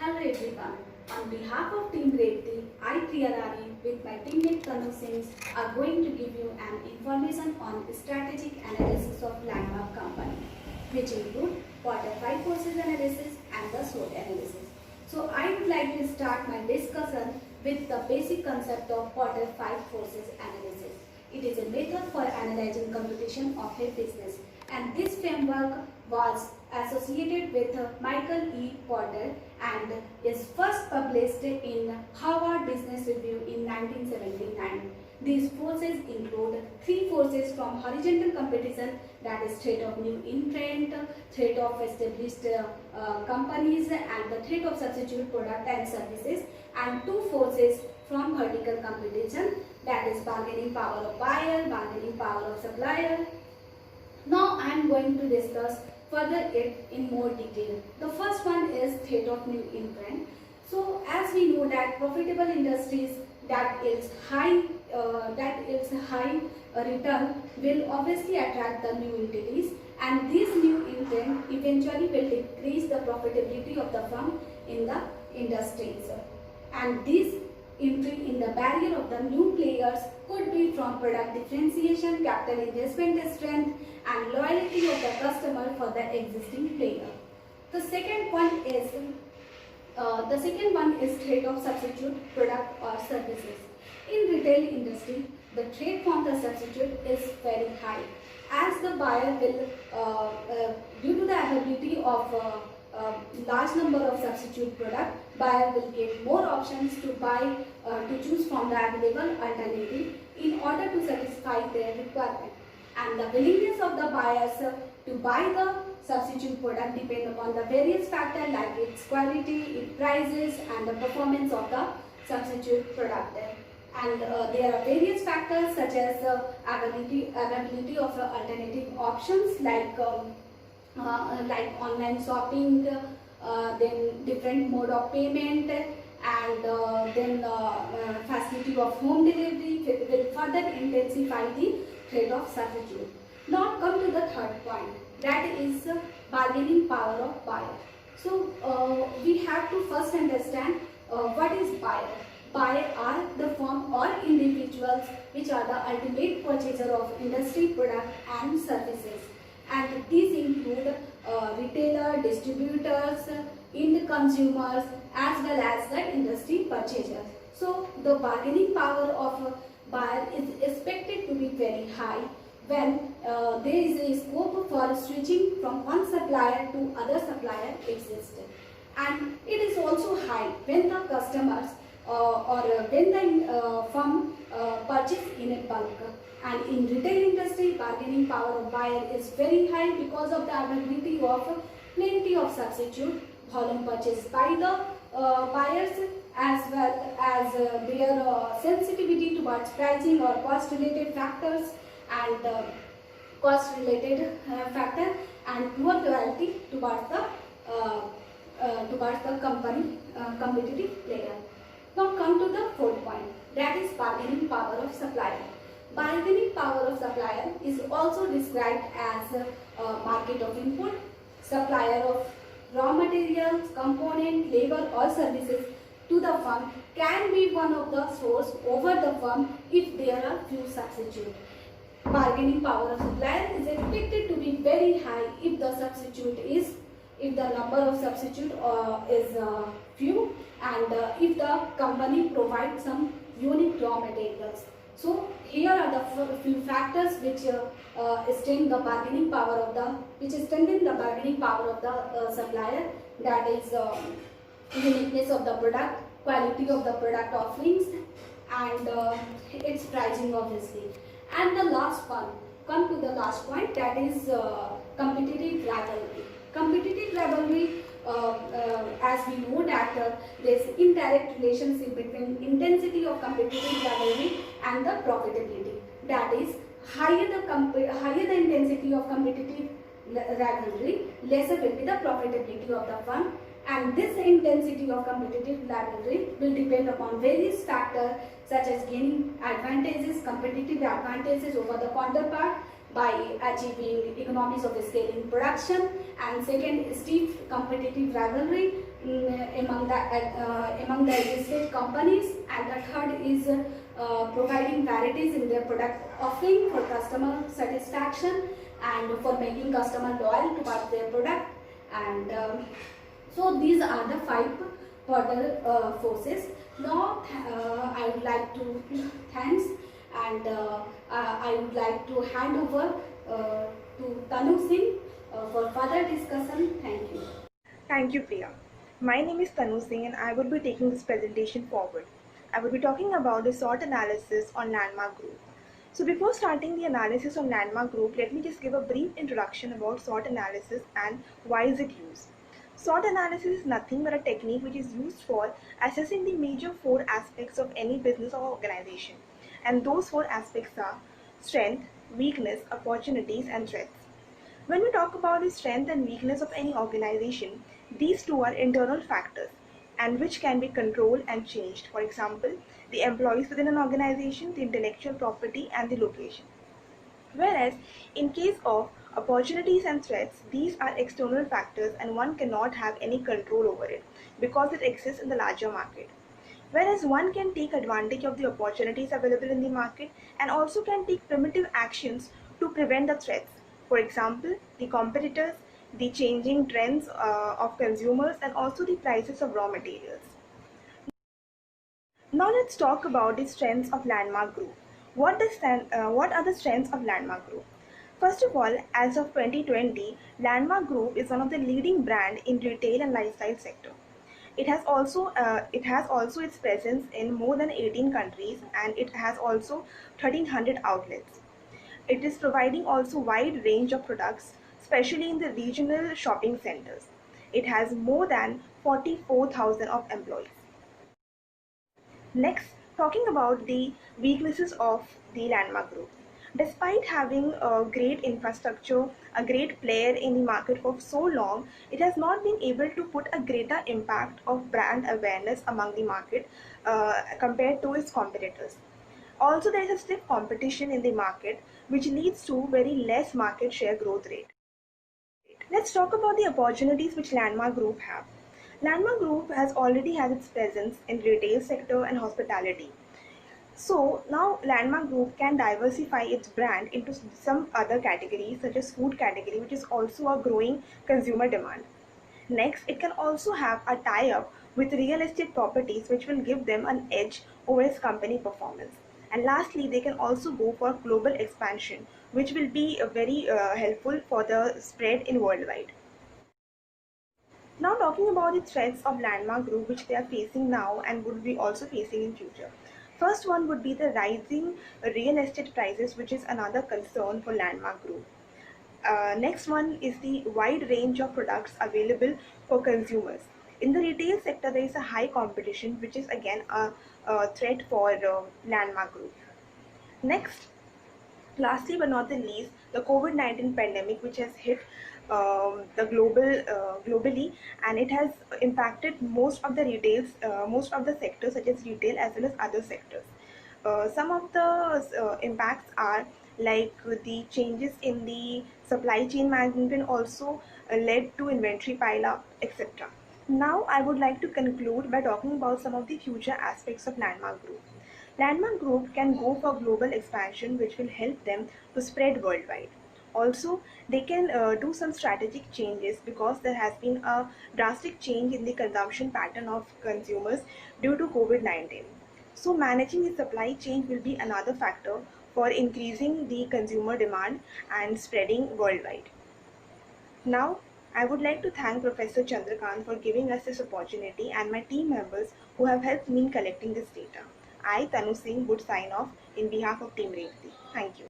Hello everyone. On behalf of Team Grade T, I Priya Rani with my teammate Tanu Singh are going to give you an information on strategic analysis of landmark company, which include quarter 5 forces analysis and the SWOT analysis. So I would like to start my discussion with the basic concept of quarter 5 forces analysis. It is a method for analyzing competition of a business, and this framework was associated with Michael E. Porter and is first published in Harvard Business Review in 1979. These forces include 3 forces from horizontal competition, that is threat of new entrant, threat of established companies, and the threat of substitute product and services, and 2 forces from vertical competition, that is bargaining power of buyer, bargaining power of supplier. Now I am going to discuss further it in more detail. The first one is threat of new entrant. So as we know that profitable industries that is high return will obviously attract the new entities, and these new entrant eventually will decrease the profitability of the firm in the industries, and this entry in the barrier of the new players could be from product differentiation, capital investment strength, and loyalty of the customer for the existing player. The second one is threat of substitute product or services. In retail industry, the threat from the substitute is very high, as the buyer will, due to the availability of large number of substitute product, buyer will get more options to buy, to choose from the available alternative in order to satisfy their requirement. And the willingness of the buyers to buy the substitute product depend upon the various factors like its quality, its prices, and the performance of the substitute product. And there are various factors such as availability of alternative options like online shopping, then different mode of payment, and then facility of home delivery will further intensify the threat of substitute. Now come to the third point, that is bargaining power of buyer. So we have to first understand what is buyer. Buyer are the firm or individuals which are the ultimate purchaser of industry product and services, and these include retailer, distributors, end consumers, as well as the industry purchasers. So the bargaining power of buyer is expected to be very high when there is a scope for switching from one supplier to other supplier exists, and it is also high when the customers or when the firm purchase in a bulk. And in retail industry, bargaining power of buyer is very high because of the availability of plenty of substitute, volume purchased by the buyers, as well as their sensitivity towards pricing or cost related factors, and and poor loyalty towards the competitive player. Now come to the fourth point, that is bargaining power of supplier. Bargaining power of supplier is also described as market of input, supplier of raw materials, component, labor or services to the firm can be one of the source over the firm if there are few substitutes. Bargaining power of supplier is expected to be very high if the number of substitute is few, and if the company provides some unique raw materials. So here are the few factors which strengthen the bargaining power of the supplier, that is uniqueness of the product, quality of the product offerings, and its pricing obviously. And the last one, come to the last point, that is competitive rivalry. Competitive rivalry, as we know that there is indirect relationship between intensity of competitive rivalry and the profitability. That is, higher the intensity of competitive rivalry, lesser will be the profitability of the firm, and this intensity of competitive rivalry will depend upon various factors such as gaining advantages, competitive advantages over the counterpart, by achieving economies of scale in production, and second, stiff competitive rivalry among the listed companies, and the third is providing varieties in their product offering for customer satisfaction and for making customer loyal towards their product. And so these are the five further forces. Now I would like to thanks, and I would like to hand over to Tanu Singh for further discussion. Thank you. Thank you, Priya. My name is Tanu Singh and I will be taking this presentation forward. I will be talking about the SWOT analysis on landmark group. So before starting the analysis on landmark group, let me just give a brief introduction about SWOT analysis and why is it used. SWOT analysis is nothing but a technique which is used for assessing the major four aspects of any business or organization. And those four aspects are strength, weakness, opportunities, and threats. When we talk about the strength and weakness of any organization, these two are internal factors and which can be controlled and changed. For example, the employees within an organization, the intellectual property, and the location. Whereas in case of opportunities and threats, these are external factors and one cannot have any control over it because it exists in the larger market. Whereas one can take advantage of the opportunities available in the market and also can take primitive actions to prevent the threats. For example, the competitors, the changing trends of consumers, and also the prices of raw materials. Now let's talk about the strengths of landmark group. What are the strengths of landmark group? First of all, as of 2020, landmark group is one of the leading brand in retail and lifestyle sector. It has also its presence in more than 18 countries and it has also 1300 outlets. It is providing also wide range of products, especially in the regional shopping centers. It has more than 44,000 of employees. Next, talking about the weaknesses of the landmark group. Despite having a great infrastructure, a great player in the market for so long, it has not been able to put a greater impact of brand awareness among the market compared to its competitors. Also, there is a stiff competition in the market, which leads to very less market share growth rate. Let's talk about the opportunities which Landmark Group have. Landmark Group has already had its presence in retail sector and hospitality. So now Landmark Group can diversify its brand into some other categories such as food category, which is also a growing consumer demand. Next, it can also have a tie-up with real estate properties which will give them an edge over its company performance. And lastly, they can also go for global expansion, which will be very helpful for the spread in worldwide. Now talking about the threats of Landmark Group which they are facing now and would be also facing in future. First one would be the rising real estate prices, which is another concern for Landmark Group. Next one is the wide range of products available for consumers. In the retail sector, there is a high competition, which is again a threat for Landmark Group. Next, lastly but not the least, the COVID-19 pandemic, which has hit globally, and it has impacted most of the sectors such as retail as well as other sectors. Some of the impacts are like the changes in the supply chain management also led to inventory pile up, etc. Now I would like to conclude by talking about some of the future aspects of Landmark Group. Landmark Group can go for global expansion, which will help them to spread worldwide. Also, they can do some strategic changes because there has been a drastic change in the consumption pattern of consumers due to COVID-19. So, managing the supply chain will be another factor for increasing the consumer demand and spreading worldwide. Now, I would like to thank Professor Chandrakant for giving us this opportunity and my team members who have helped me in collecting this data. I, Tanu Singh, would sign off in behalf of Team Revati. Thank you.